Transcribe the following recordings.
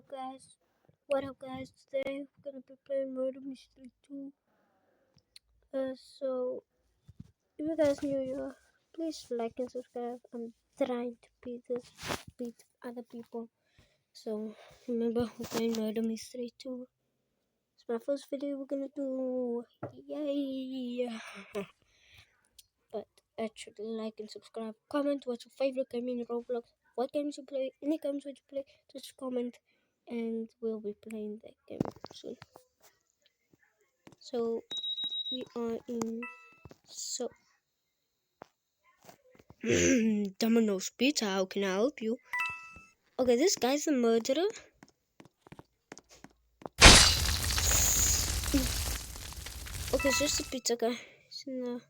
up, guys? What up, guys? Today we're gonna be playing Murder Mystery 2. So if you guys new here, please like and subscribe. I'm trying to beat other people. So remember, we're playing Murder Mystery 2. It's my first video we're gonna do. Yay! But actually, like and subscribe. Comment what's your favorite game in Roblox. What games you play? Any games you play? Just comment, and we'll be playing that game soon. So we are in Domino's Pizza. How can I help you? Okay, this guy's a murderer. Okay, it's just a pizza guy. It's in the...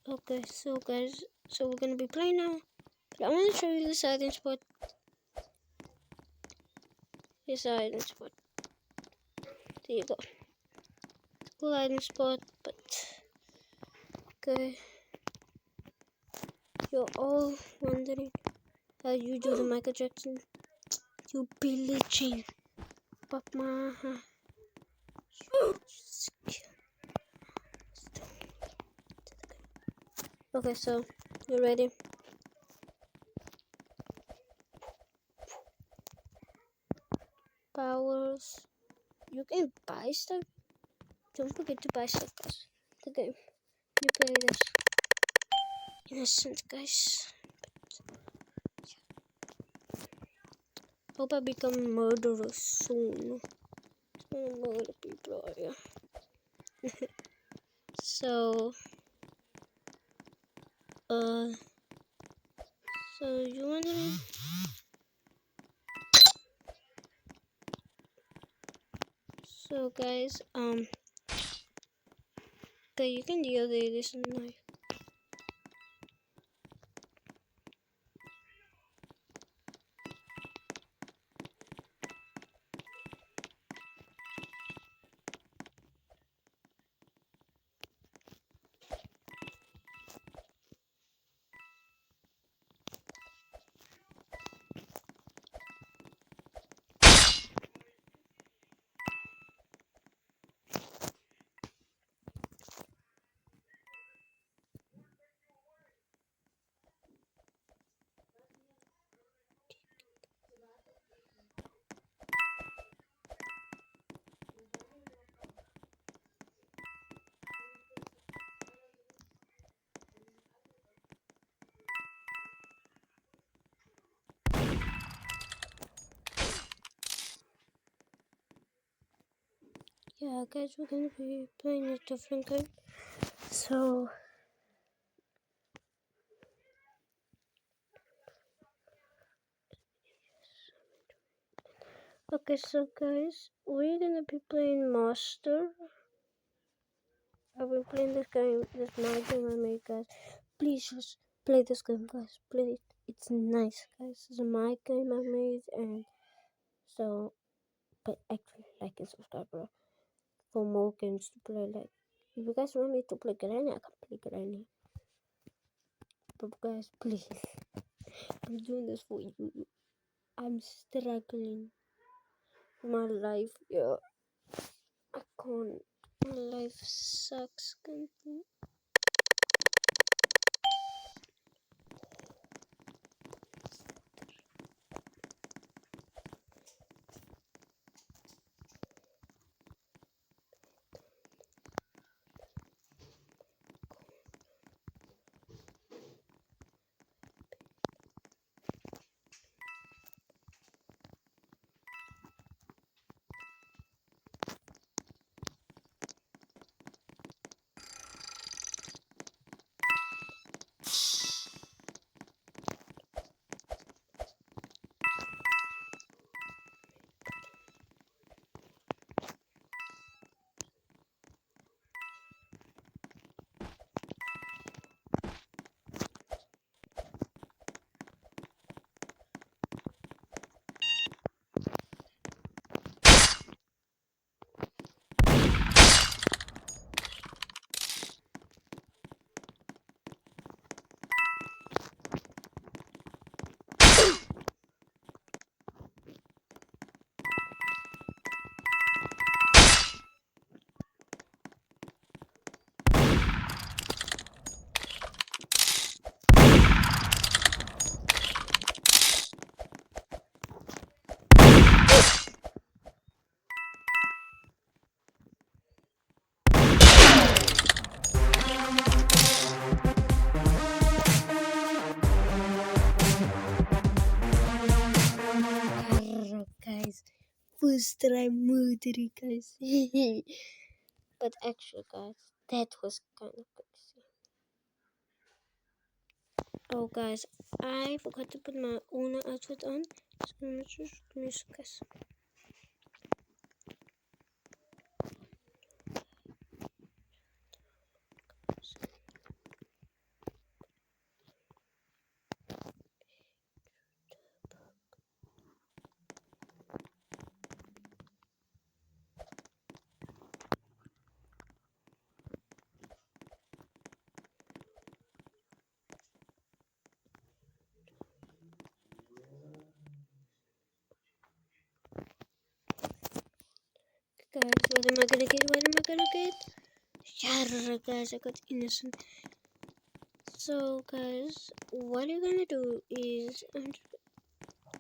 Okay, so guys, we're gonna be playing now. But I want to show you this hiding spot. This hiding spot. There you go. Cool hiding spot, but okay. You're all wondering how you do the Michael Jackson. You Billie Jean. Papa. Okay, so you ready? Powers. You can buy stuff. Don't forget to buy stuff, guys. The game. You play this. Innocent, guys. Hope I become murderer soon. I'm gonna murder people out here. So you wanna... So guys, okay, you can deal with this knife. Yeah, guys, we're gonna be playing a different game. So okay, so guys, we're gonna be playing Master. I've been playing this game. This is my game I made, guys. Please just play this game, guys. Play it. It's nice, guys. This is my game I made, and so, but actually, like and subscribe, bro, for more games to play. Like, if you guys want me to play Granny, I can play Granny. But guys, please, I'm doing this for you. I'm struggling. My life, yeah, I can't. My life sucks. almost try murdering, guys. But actually, guys, that was kind of crazy. Oh, guys, I forgot to put my Una outfit on, so I'm just gonna guys. Guys, what am I gonna get? What am I gonna get? Yeah, guys, I got innocent. So, guys, what you're gonna do is,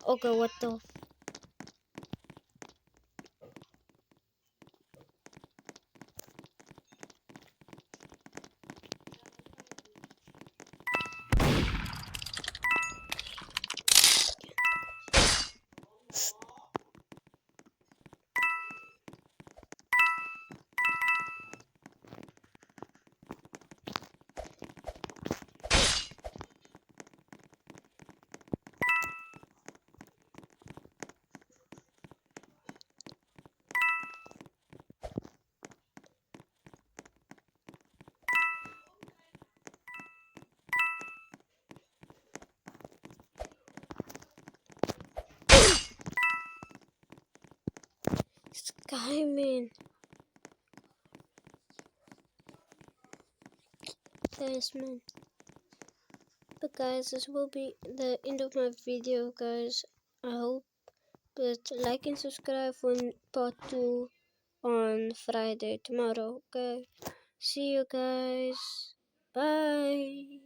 okay, what the? Skyman. Guys, man. But guys, this will be the end of my video, guys. I hope. But like and subscribe for part 2 on Friday, tomorrow. Okay. See you guys. Bye.